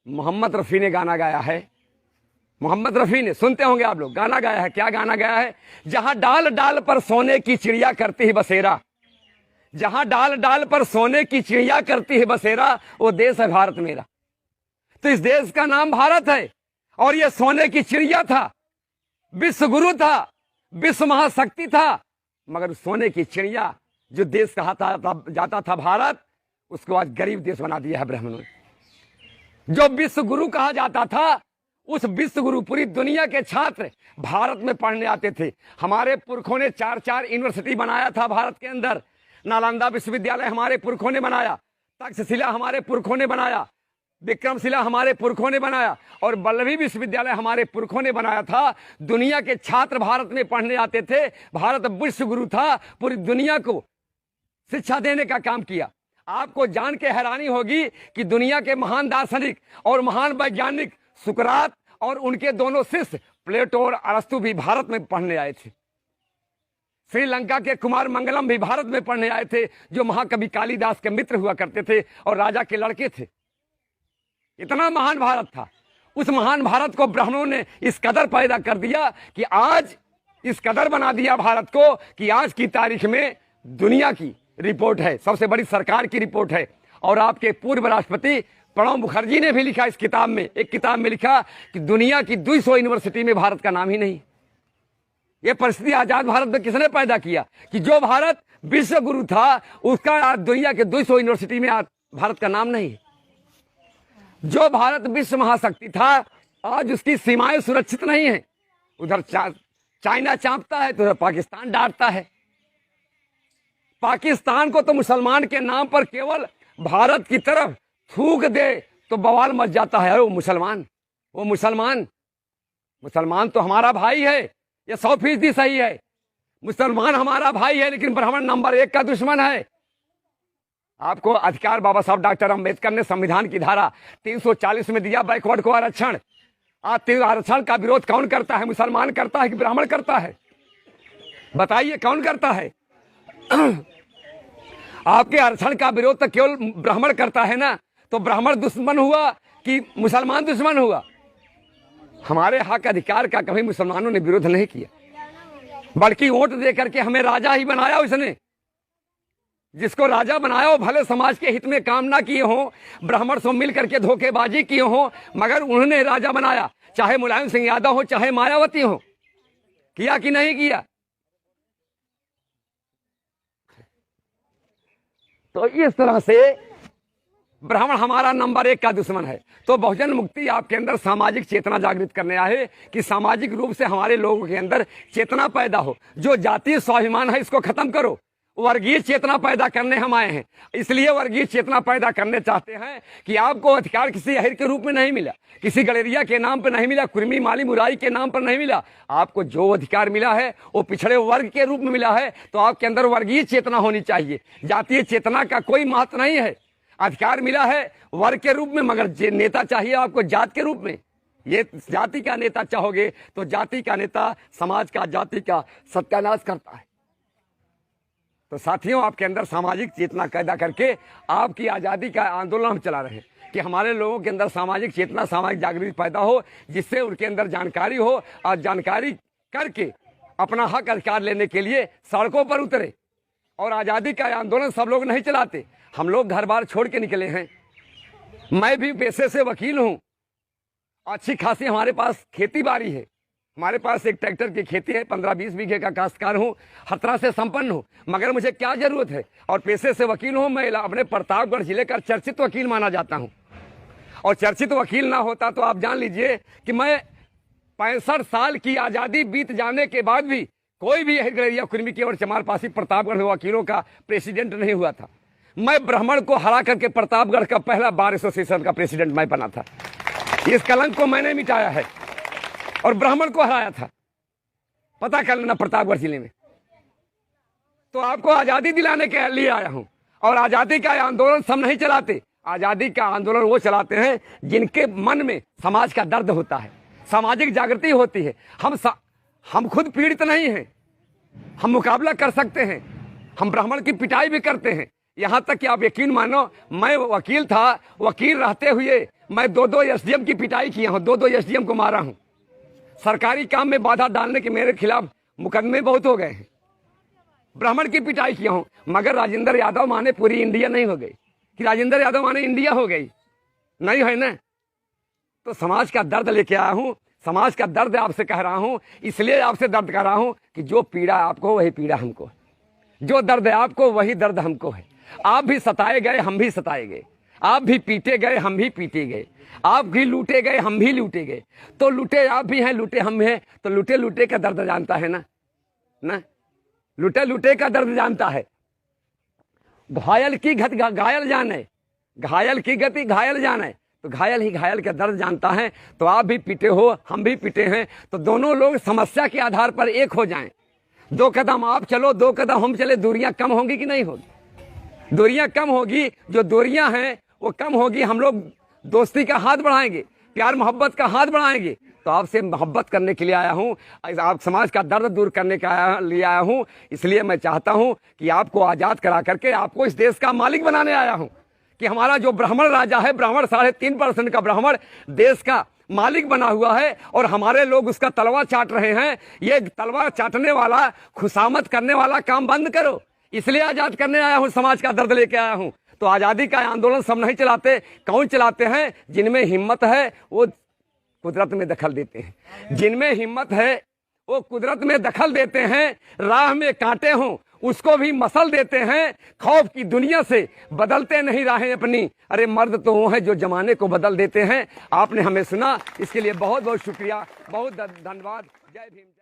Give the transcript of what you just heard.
मोहम्मद रफ़ी ने गाना गाया है। मोहम्मद रफ़ी ने, सुनते होंगे आप लोग, गाना गाया है। क्या गाना गाया है? जहां डाल डाल पर सोने की चिड़िया करती है बसेरा, जहां डाल डाल पर सोने की चिड़िया करती है बसेरा, वो देश है भारत मेरा। तो इस देश का नाम भारत है और ये सोने की चिड़िया था, विश्व गुरु था, विश्व महाशक्ति था, मगर सोने की चिड़िया जो देश कहा जाता था भारत, उसको आज गरीब देश बना दिया है ब्राह्मणों ने। जो विश्व गुरु कहा जाता था, उस विश्व गुरु पूरी दुनिया के छात्र भारत में पढ़ने आते थे। हमारे पुरखों ने 4-4 यूनिवर्सिटी बनाया था भारत के अंदर। नालंदा विश्वविद्यालय हमारे पुरखों ने बनाया, तक्षशिला हमारे पुरखों ने बनाया, विक्रमशिला हमारे पुरखों ने बनाया और वल्लभी विश्वविद्यालय हमारे पुरखों ने बनाया था। दुनिया के छात्र भारत में पढ़ने आते थे। भारत विश्व गुरु था, पूरी दुनिया को शिक्षा देने का काम किया। आपको जान के हैरानी होगी कि दुनिया के महान दार्शनिक और महान वैज्ञानिक सुकरात और उनके दोनों शिष्य प्लेटो और अरस्तु भी भारत में पढ़ने आए थे। श्रीलंका के कुमार मंगलम भी भारत में पढ़ने आए थे, जो महाकवि कालिदास के मित्र हुआ करते थे और राजा के लड़के थे। इतना महान भारत था। उस महान भारत को ब्राह्मणों ने इस कदर पैदा कर दिया कि आज इस कदर बना दिया भारत को कि आज की तारीख में दुनिया की रिपोर्ट है, सबसे बड़ी सरकार की रिपोर्ट है। और आपके पूर्व राष्ट्रपति प्रणब मुखर्जी ने भी लिखा इस किताब में, एक किताब में लिखा कि दुनिया की 200 यूनिवर्सिटी में भारत का नाम ही नहीं। यह परिस्थिति आजाद भारत में किसने पैदा किया कि जो भारत विश्व गुरु था, उसका आज दुनिया के 200 यूनिवर्सिटी में भारत का नाम नहीं। जो भारत विश्व महाशक्ति था, आज उसकी सीमाएं सुरक्षित नहीं है। उधर चाइना चांपता है तो उधर पाकिस्तान डांटता है। पाकिस्तान को तो मुसलमान के नाम पर केवल भारत की तरफ थूक दे तो बवाल मच जाता है। वो मुसलमान तो हमारा भाई है, ये 100% सही है। मुसलमान हमारा भाई है, लेकिन ब्राह्मण नंबर 1 का दुश्मन है। आपको अधिकार बाबा साहब डॉक्टर अंबेडकर ने संविधान की धारा 340 में दिया बैकवर्ड को आरक्षण। आज आरक्षण का विरोध कौन करता है? मुसलमान करता है कि ब्राह्मण करता है? बताइए, कौन करता है? आपके आरक्षण का विरोध तो केवल ब्राह्मण करता है ना, तो ब्राह्मण दुश्मन हुआ कि मुसलमान दुश्मन हुआ? हमारे हक अधिकार का कभी मुसलमानों ने विरोध नहीं किया, बल्कि वोट दे करके हमें राजा ही बनाया। उसने जिसको राजा बनाया वो भले समाज के हित में काम ना किए हों, ब्राह्मण से मिल करके धोखेबाजी किए हों, मगर उन्होंने राजा बनाया। चाहे मुलायम सिंह यादव हो, चाहे मायावती हो, किया कि नहीं किया? तो इस तरह से ब्राह्मण हमारा नंबर 1 का दुश्मन है। तो बहुजन मुक्ति आपके अंदर सामाजिक चेतना जागृत करने आए कि सामाजिक रूप से हमारे लोगों के अंदर चेतना पैदा हो। जो जातीय स्वाभिमान है इसको खत्म करो, वर्गीय चेतना पैदा करने हम आए हैं। इसलिए वर्गीय चेतना पैदा करने चाहते हैं कि आपको अधिकार किसी अहिर के रूप में नहीं मिला, किसी गलेरिया के नाम पर नहीं मिला, कुर्मी माली मुरारी के नाम पर नहीं मिला। आपको जो अधिकार मिला है वो पिछड़े वर्ग के रूप में मिला है। तो आपके अंदर वर्गीय चेतना होनी चाहिए, जातीय चेतना का कोई महत्व नहीं है। अधिकार मिला है वर्ग के रूप में, मगर नेता चाहिए आपको जात के रूप में। ये जाति का नेता चाहोगे तो जाति का नेता समाज का, जाति का सत्यानाश करता है। तो साथियों, आपके अंदर सामाजिक चेतना पैदा करके आपकी आज़ादी का आंदोलन हम चला रहे हैं कि हमारे लोगों के अंदर सामाजिक चेतना, सामाजिक जागृति पैदा हो, जिससे उनके अंदर जानकारी हो और जानकारी करके अपना हक अधिकार लेने के लिए सड़कों पर उतरे। और आज़ादी का आंदोलन सब लोग नहीं चलाते, हम लोग घर बार छोड़ के निकले हैं। मैं भी पेशे से वकील हूँ, अच्छी खासी हमारे पास खेती बाड़ी है। हमारे पास एक ट्रैक्टर की खेती है, 15-20 बीघे का काश्तकार हूँ, हर तरह से संपन्न हूँ, मगर मुझे क्या जरूरत है? और पेशे से वकील हूँ। मैं अपने प्रतापगढ़ जिले का चर्चित वकील माना जाता हूँ। और चर्चित वकील ना होता तो आप जान लीजिए कि मैं 65 साल की आज़ादी बीत जाने के बाद भी कोई भी गलेरिया, कुर्मी की और चमारपासी प्रतापगढ़ वकीलों का प्रेसिडेंट नहीं हुआ था। मैं ब्राह्मण को हरा करके प्रतापगढ़ का पहला बार एसोसिएशन का प्रेसिडेंट मैं बना था। इस कलंक को मैंने मिटाया है और ब्राह्मण को हराया था। पता कर लेना प्रतापगढ़ जिले में। तो आपको आजादी दिलाने के लिए आया हूं। और आजादी का आंदोलन सब नहीं चलाते, आजादी का आंदोलन वो चलाते हैं जिनके मन में समाज का दर्द होता है, सामाजिक जागृति होती है। हम खुद पीड़ित नहीं हैं, हम मुकाबला कर सकते हैं, हम ब्राह्मण की पिटाई भी करते हैं। यहां तक कि आप यकीन मानो, मैं वकील था, वकील रहते हुए मैं 2 एसडीएम की पिटाई किया हूं, 2 एसडीएम को मारा हूं। सरकारी काम में बाधा डालने के मेरे खिलाफ मुकदमे बहुत हो गए हैं। ब्राह्मण की पिटाई किया हूं, मगर राजेंद्र यादव माने पूरी इंडिया नहीं हो गई कि राजेंद्र यादव माने इंडिया हो गई, नहीं है ना। तो समाज का दर्द लेके आया हूं, समाज का दर्द आपसे कह रहा हूं, इसलिए आपसे दर्द कर रहा हूं कि जो पीड़ा आपको वही पीड़ा हमको है, जो दर्द है आपको वही दर्द हमको है। आप भी सताए गए, हम भी सताए गए, आप भी पीटे गए, हम भी पीटे गए, आप भी लूटे गए, हम भी लूटे गए। तो लूटे आप भी हैं, लूटे हम हैं, तो लूटे लूटे का दर्द जानता है ना, लूटे लूटे का दर्द जानता है। घायल की गति घायल जाने, घायल की गति घायल जाने, तो घायल ही घायल का दर्द जानता है। तो आप भी पीटे हो, हम भी पीटे हैं, तो दोनों लोग समस्या के आधार पर एक हो जाएं। 2 कदम आप चलो, 2 कदम हम चले, दूरियां कम होंगी कि नहीं होगी? दूरियां कम होगी, जो दूरियां हैं वो कम होगी। हम लोग दोस्ती का हाथ बढ़ाएंगे, प्यार मोहब्बत का हाथ बढ़ाएंगे। तो आपसे मोहब्बत करने के लिए आया हूं, आप समाज का दर्द दूर करने का लिए आया हूं। इसलिए मैं चाहता हूं कि आपको आजाद करा करके आपको इस देश का मालिक बनाने आया हूं, कि हमारा जो ब्राह्मण राजा है, ब्राह्मण 3.5% का ब्राह्मण देश का मालिक बना हुआ है, और हमारे लोग उसका तलवा चाट रहे हैं। ये तलवा चाटने वाला, खुशामद करने वाला काम बंद करो। इसलिए आजाद करने आया हूं, समाज का दर्द लेके आया हूं। तो आजादी का आंदोलन सब नहीं चलाते, कौन चलाते हैं? जिनमें हिम्मत है वो कुदरत में दखल देते हैं, जिनमें हिम्मत है वो कुदरत में दखल देते हैं। राह में कांटे हों उसको भी मसल देते हैं। खौफ की दुनिया से बदलते नहीं राहें अपनी। अरे मर्द तो वो हैं जो जमाने को बदल देते हैं। आपने हमें सुना, इसके लिए बहुत बहुत शुक्रिया, बहुत धन्यवाद। जय भीम।